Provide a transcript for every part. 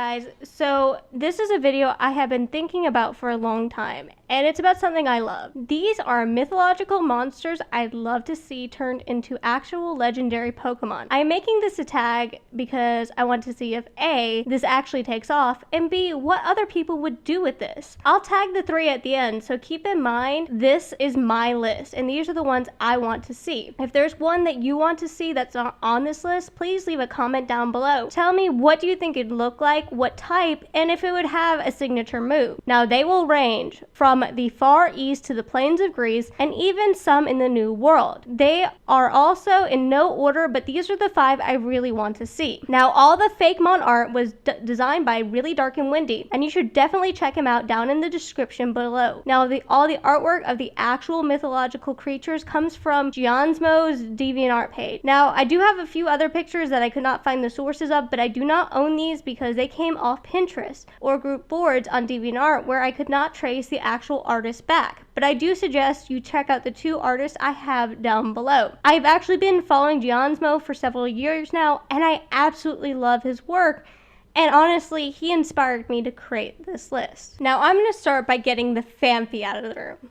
guys, so this is a video I have been thinking about for a long time, and it's about something I love. These are mythological monsters I'd love to see turned into actual legendary Pokemon. I'm making this a tag because I want to see if A, this actually takes off, and B, what other people would do with this. I'll tag the 3 at the end, so keep in mind this is my list, and these are the ones I want to see. If there's one that you want to see that's not on this list, please leave a comment down below. Tell me, what do you think it'd look like, what type, and if it would have a signature move. Now, they will range from the far east to the plains of Greece, and even some in the New World. They are also in no order, but these are the 5 I really want to see. Now, all the Fakemon art was designed by Really Dark and Windy, and you should definitely check him out down in the description below. Now, all the artwork of the actual mythological creatures comes from Giansmo's DeviantArt page. Now, I do have a few other pictures that I could not find the sources of, but I do not own these because they came off Pinterest or group boards on DeviantArt where I could not trace the actual artist back. But I do suggest you check out the 2 artists I have down below. I've actually been following Giansmo for several years now, and I absolutely love his work. And honestly, he inspired me to create this list. Now, I'm going to start by getting the Phanpy out of the room.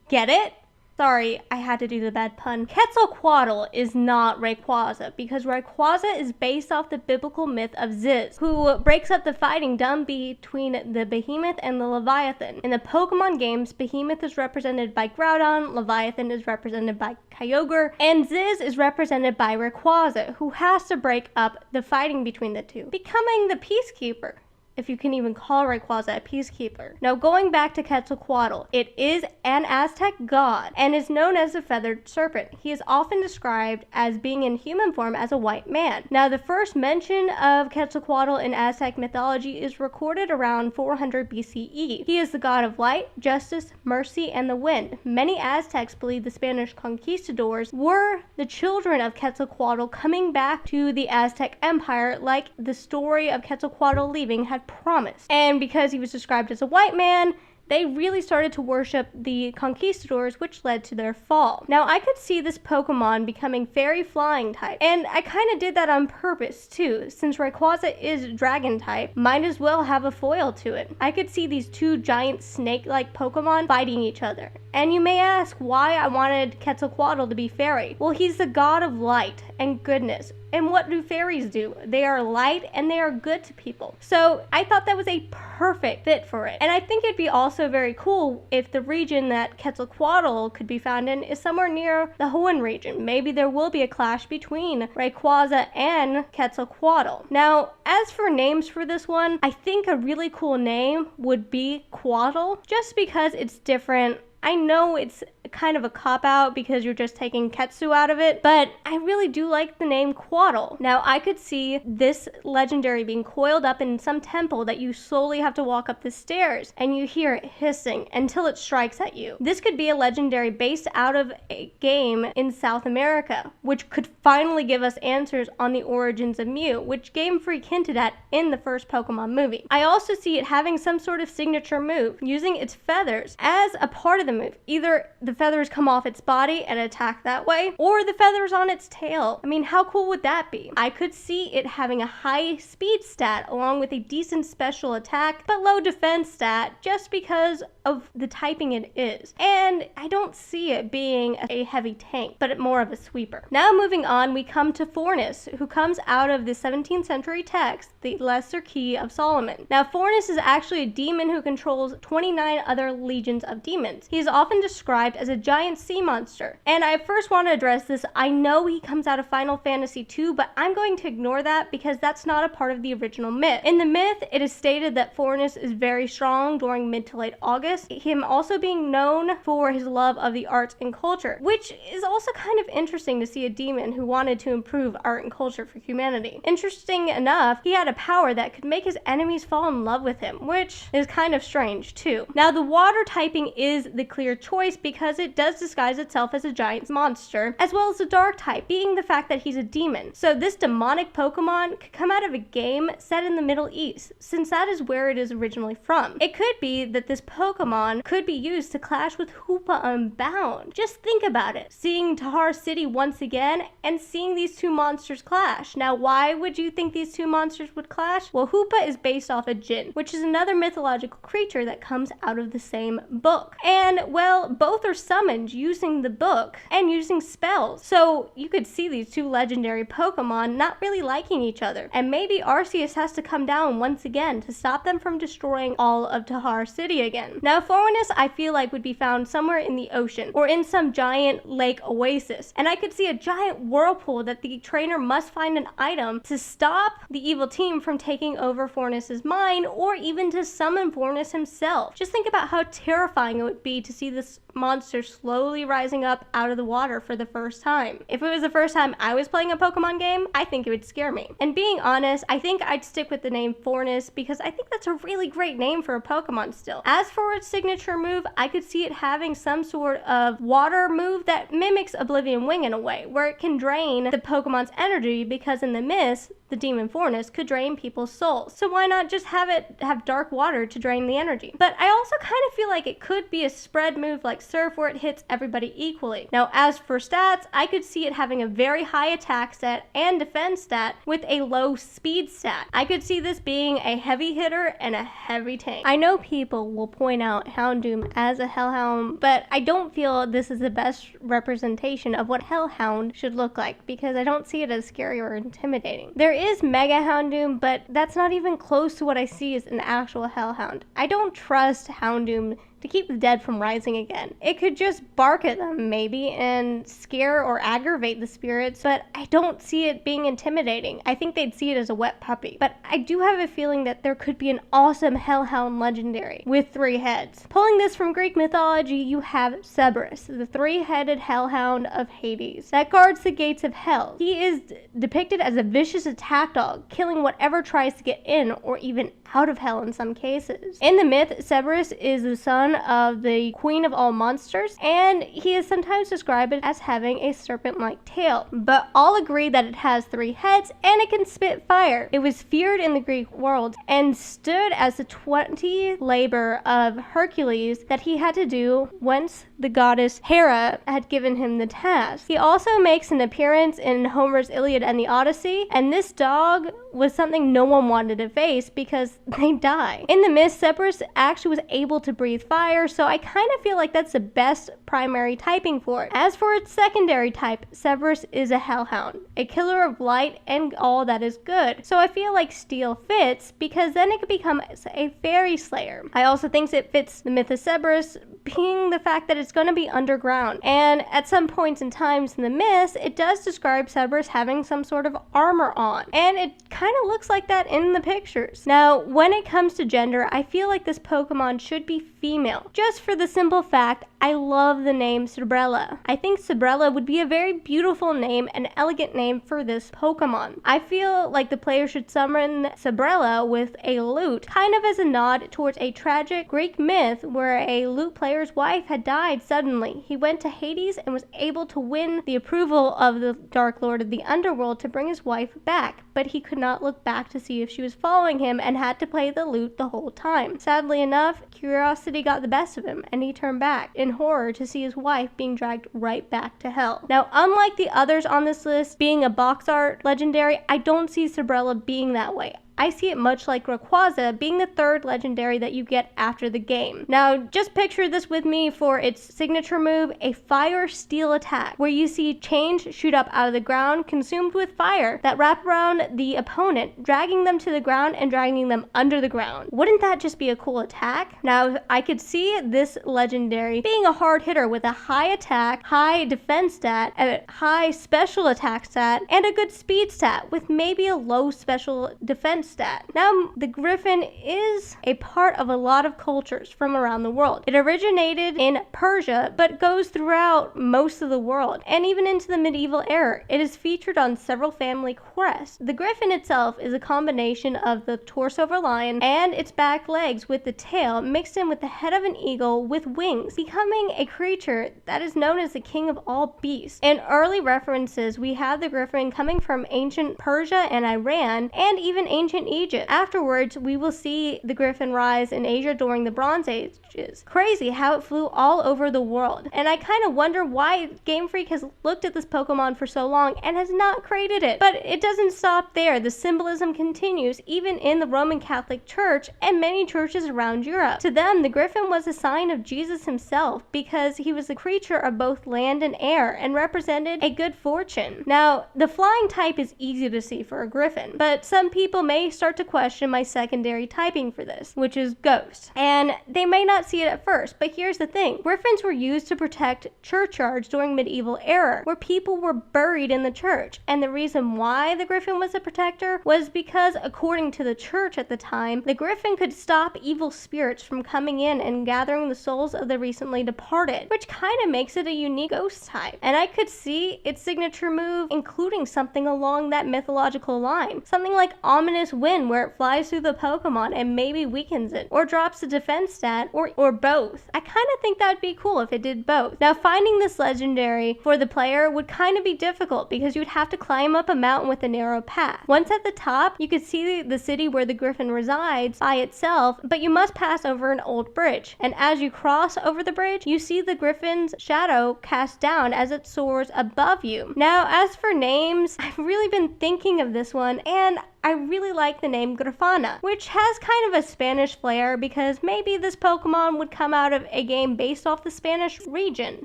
Get it? Sorry, I had to do the bad pun. Quetzalcoatl is not Rayquaza because Rayquaza is based off the biblical myth of Ziz, who breaks up the fighting done between the Behemoth and the Leviathan. In the Pokemon games, Behemoth is represented by Groudon, Leviathan is represented by Kyogre, and Ziz is represented by Rayquaza, who has to break up the fighting between the two, becoming the Peacekeeper, if you can even call Rayquaza a peacekeeper. Now, going back to Quetzalcoatl, it is an Aztec god and is known as the feathered serpent. He is often described as being in human form as a white man. Now, the first mention of Quetzalcoatl in Aztec mythology is recorded around 400 BCE. He is the god of light, justice, mercy, and the wind. Many Aztecs believe the Spanish conquistadors were the children of Quetzalcoatl coming back to the Aztec Empire, like the story of Quetzalcoatl leaving had promised. And because he was described as a white man, they really started to worship the conquistadors, which led to their fall. Now, I could see this Pokemon becoming fairy flying type, and I kind of did that on purpose too. Since Rayquaza is dragon type, might as well have a foil to it. I could see these 2 giant snake-like Pokemon fighting each other. And you may ask why I wanted Quetzalcoatl to be fairy. Well, he's the god of light and goodness. And what do fairies do? They are light and they are good to people. So I thought that was a perfect fit for it. And I think it'd be also very cool if the region that Quetzalcoatl could be found in is somewhere near the Hoenn region. Maybe there will be a clash between Rayquaza and Quetzalcoatl. Now, as for names for this one, I think a really cool name would be Quaddle, just because it's different. I know it's kind of a cop-out because you're just taking Ketsu out of it, but I really do like the name Quaddle. Now, I could see this legendary being coiled up in some temple that you slowly have to walk up the stairs, and you hear it hissing until it strikes at you. This could be a legendary based out of a game in South America, which could finally give us answers on the origins of Mew, which Game Freak hinted at in the first Pokemon movie. I also see it having some sort of signature move, using its feathers as a part of the move. Either the feathers come off its body and attack that way, or the feathers on its tail. I mean, how cool would that be? I could see it having a high speed stat along with a decent special attack, but low defense stat just because of the typing it is. And I don't see it being a heavy tank, but more of a sweeper. Now moving on, we come to Fornus, who comes out of the 17th century text, the Lesser Key of Solomon. Now, Fornus is actually a demon who controls 29 other legions of demons. He is often described as a giant sea monster. And I first want to address this. I know he comes out of Final Fantasy II, but I'm going to ignore that because that's not a part of the original myth. In the myth, it is stated that Fornus is very strong during mid to late August, him also being known for his love of the arts and culture, which is also kind of interesting to see a demon who wanted to improve art and culture for humanity. Interesting enough, he had a power that could make his enemies fall in love with him, which is kind of strange too. Now, the water typing is the the clear choice because it does disguise itself as a giant monster, as well as a dark type, being the fact that he's a demon. So this demonic Pokemon could come out of a game set in the Middle East, since that is where it is originally from. It could be that this Pokemon could be used to clash with Hoopa Unbound. Just think about it. Seeing Tahar City once again and seeing these two monsters clash. Now, why would you think these two monsters would clash? Well, Hoopa is based off a Jinn, which is another mythological creature that comes out of the same book. And, well, both are summoned using the book and using spells. So you could see these two legendary Pokemon not really liking each other. And maybe Arceus has to come down once again to stop them from destroying all of Tahar City again. Now, Forwardness, I feel like would be found somewhere in the ocean or in some giant lake oasis. And I could see a giant whirlpool that the trainer must find an item to stop the evil team from taking over Forwardness's mind, or even to summon Forwardness himself. Just think about how terrifying it would be to see this monster slowly rising up out of the water for the first time. If it was the first time I was playing a Pokemon game, I think it would scare me. And being honest, I think I'd stick with the name Forwardness because I think that's a really great name for a Pokemon still. As for its signature move, I could see it having some sort of water move that mimics Oblivion Wing in a way, where it can drain the Pokemon's energy because in the myths, the demon Forwardness could drain people's souls. So why not just have it have dark water to drain the energy? But I also kind of feel like it could be a spread move like Surf where it hits everybody equally. Now, as for stats, I could see it having a very high attack stat and defense stat with a low speed stat. I could see this being a heavy hitter and a heavy tank. I know people will point out Houndoom as a Hellhound, but I don't feel this is the best representation of what Hellhound should look like because I don't see it as scary or intimidating. There is Mega Houndoom, but that's not even close to what I see as an actual Hellhound. I don't trust Houndoom to keep the dead from rising again. It could just bark at them maybe and scare or aggravate the spirits, but I don't see it being intimidating. I think they'd see it as a wet puppy. But I do have a feeling that there could be an awesome Hellhound legendary with 3 heads. Pulling this from Greek mythology, you have Cerberus, the 3-headed Hellhound of Hades that guards the gates of hell. He is depicted as a vicious attack dog, killing whatever tries to get in or even out of hell in some cases. In the myth, Cerberus is the son of the queen of all monsters, and he is sometimes described as having a serpent-like tail, but all agree that it has 3 heads and it can spit fire. It was feared in the Greek world and stood as the 20 labor of Hercules that he had to do once the goddess Hera had given him the task. He also makes an appearance in Homer's Iliad and the Odyssey, and this dog was something no one wanted to face because they die. In the myth, Cerberus actually was able to breathe fire, so I kind of feel like that's the best primary typing for it. As for its secondary type, Cerberus is a Hellhound, a killer of light and all that is good. So I feel like Steel fits because then it could become a fairy slayer. I also think it fits the myth of Cerberus, being the fact that it's going to be underground. And at some points in times in the myths, it does describe Cerberus having some sort of armor on. And it kind of looks like that in the pictures. Now, when it comes to gender, I feel like this Pokemon should be female. Just for the simple fact, I love the name Sabrella. I think Sabrella would be a very beautiful name and elegant name for this Pokemon. I feel like the player should summon Sabrella with a lute, kind of as a nod towards a tragic Greek myth where a lute player's wife had died suddenly. He went to Hades and was able to win the approval of the Dark Lord of the Underworld to bring his wife back, but he could not look back to see if she was following him and had to play the lute the whole time. Sadly enough, curiosity got the best of him and he turned back in horror to see his wife being dragged right back to hell. Now, unlike the others on this list being a box art legendary, I don't see Sabrella being that way. I see it much like Rayquaza being the 3rd legendary that you get after the game. Now, just picture this with me for its signature move, a fire steel attack, where you see chains shoot up out of the ground consumed with fire that wrap around the opponent, dragging them to the ground and dragging them under the ground. Wouldn't that just be a cool attack? Now, I could see this legendary being a hard hitter with a high attack, high defense stat, a high special attack stat, and a good speed stat with maybe a low special defense defense stat. Now, the Griffin is a part of a lot of cultures from around the world. It originated in Persia, but goes throughout most of the world, and even into the medieval era. It is featured on several family crests. The Griffin itself is a combination of the torso of a lion and its back legs with the tail mixed in with the head of an eagle with wings, becoming a creature that is known as the king of all beasts. In early references, we have the Griffin coming from ancient Persia and Iran, and even ancient Egypt. Afterwards, we will see the Griffin rise in Asia during the Bronze Ages. Crazy how it flew all over the world. And I kind of wonder why Game Freak has looked at this Pokemon for so long and has not created it. But it doesn't stop there. The symbolism continues even in the Roman Catholic Church and many churches around Europe. To them, the Griffin was a sign of Jesus himself because he was a creature of both land and air and represented a good fortune. Now, the flying type is easy to see for a Griffin, but some people may start to question my secondary typing for this, which is Ghost. And they may not see it at first, but here's the thing. Griffins were used to protect churchyards during medieval era, where people were buried in the church. And the reason why the Griffin was a protector was because, according to the church at the time, the Griffin could stop evil spirits from coming in and gathering the souls of the recently departed, which kind of makes it a unique ghost type. And I could see its signature move including something along that mythological line. Something like Ominous Wind, where it flies through the Pokemon and maybe weakens it, or drops a defense stat, or both. I kind of think that would be cool if it did both. Now, finding this legendary for the player would kind of be difficult because you'd have to climb up a mountain with a narrow path. Once at the top, you could see the city where the Griffin resides by itself, but you must pass over an old bridge. And as you cross over the bridge, you see the Griffin's shadow cast down as it soars above you. Now, as for names, I've really been thinking of this one, and I really like the name Grafana, which has kind of a Spanish flair because maybe this Pokemon would come out of a game based off the Spanish region.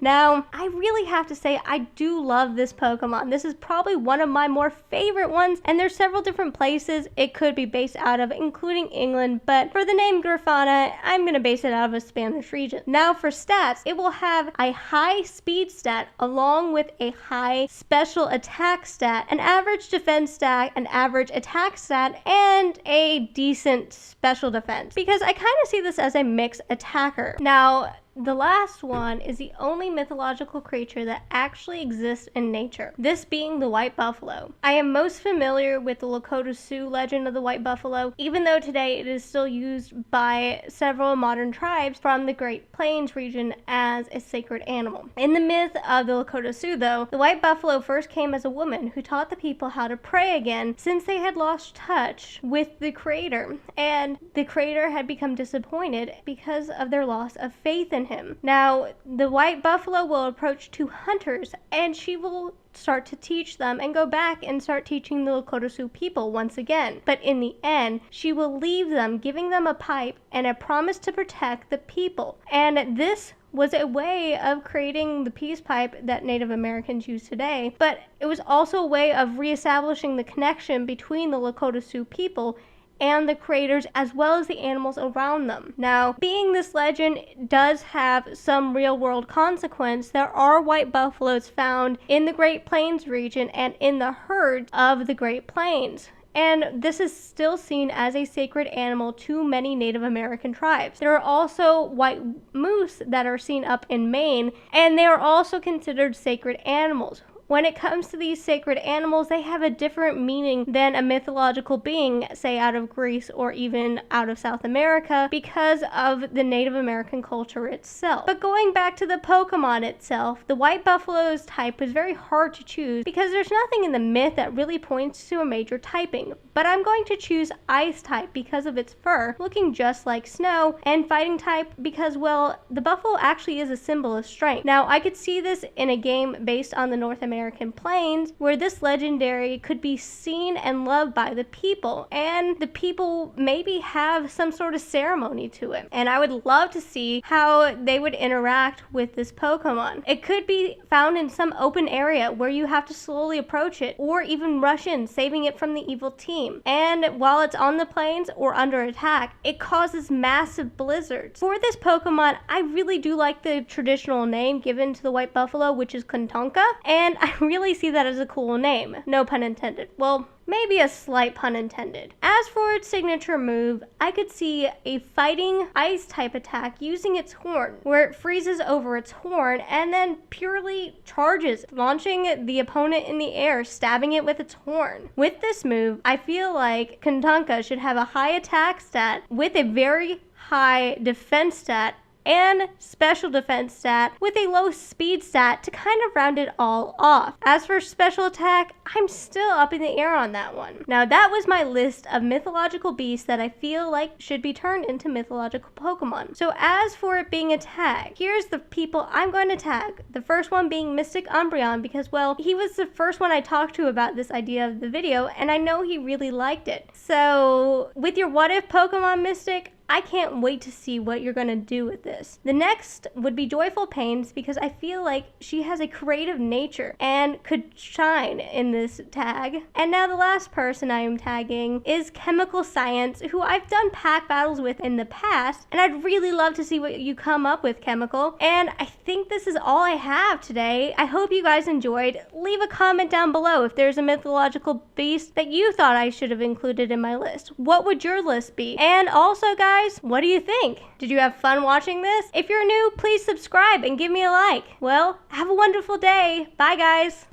Now, I really have to say I do love this Pokemon. This is probably one of my more favorite ones, and there's several different places it could be based out of, including England, but for the name Grafana, I'm going to base it out of a Spanish region. Now, for stats, it will have a high speed stat along with a high special attack stat, an average defense stat, an average attack stat, and a decent special defense, because I kind of see this as a mixed attacker. Now, the last one is the only mythological creature that actually exists in nature, this being the white buffalo. I am most familiar with the Lakota Sioux legend of the white buffalo, even though today it is still used by several modern tribes from the Great Plains region as a sacred animal. In the myth of the Lakota Sioux, though, the white buffalo first came as a woman who taught the people how to pray again since they had lost touch with the Creator, and the Creator had become disappointed because of their loss of faith in him. Now, the white buffalo will approach two hunters, and she will start to teach them and go back and start teaching the Lakota Sioux people once again. But in the end, she will leave them, giving them a pipe and a promise to protect the people. And this was a way of creating the peace pipe that Native Americans use today, but it was also a way of reestablishing the connection between the Lakota Sioux people and the creators as well as the animals around them. Now, being this legend does have some real-world consequence, there are white buffaloes found in the Great Plains region and in the herds of the Great Plains. And this is still seen as a sacred animal to many Native American tribes. There are also white moose that are seen up in Maine, and they are also considered sacred animals. When it comes to these sacred animals, they have a different meaning than a mythological being, say out of Greece or even out of South America, because of the Native American culture itself. But going back to the Pokemon itself, the white buffalo's type was very hard to choose because there's nothing in the myth that really points to a major typing. But I'm going to choose Ice type because of its fur, looking just like snow, and Fighting type because, well, the buffalo actually is a symbol of strength. Now, I could see this in a game based on the North American plains, where this legendary could be seen and loved by the people, and the people maybe have some sort of ceremony to it. And I would love to see how they would interact with this Pokemon. It could be found in some open area where you have to slowly approach it, or even rush in, saving it from the evil team. And while it's on the plains or under attack, it causes massive blizzards. For this Pokemon, I really do like the traditional name given to the white buffalo, which is Kuntonka, and I I really see that as a cool name. No pun intended. Well, maybe a slight pun intended. As for its signature move, I could see a fighting ice type attack using its horn, where it freezes over its horn and then purely charges, launching the opponent in the air, stabbing it with its horn. With this move, I feel like Kantanka should have a high attack stat with a very high defense stat and special defense stat with a low speed stat to kind of round it all off. As for special attack, I'm still up in the air on that one. Now that was my list of mythological beasts that I feel like should be turned into mythological Pokemon. So as for it being a tag, here's the people I'm going to tag. The first one being Mystic Umbreon because, well, he was the first one I talked to about this idea of the video and I know he really liked it. So with your what if Pokemon Mystic, I can't wait to see what you're going to do with this. The next would be Joyful Pains because I feel like she has a creative nature and could shine in this tag. And now the last person I am tagging is Chemical Science, who I've done pack battles with in the past, and I'd really love to see what you come up with, Chemical. And I think this is all I have today. I hope you guys enjoyed. Leave a comment down below if there's a mythological beast that you thought I should have included in my list. What would your list be? And also, guys, what do you think? Did you have fun watching this? If you're new, please subscribe and give me a like. Well, have a wonderful day. Bye, guys.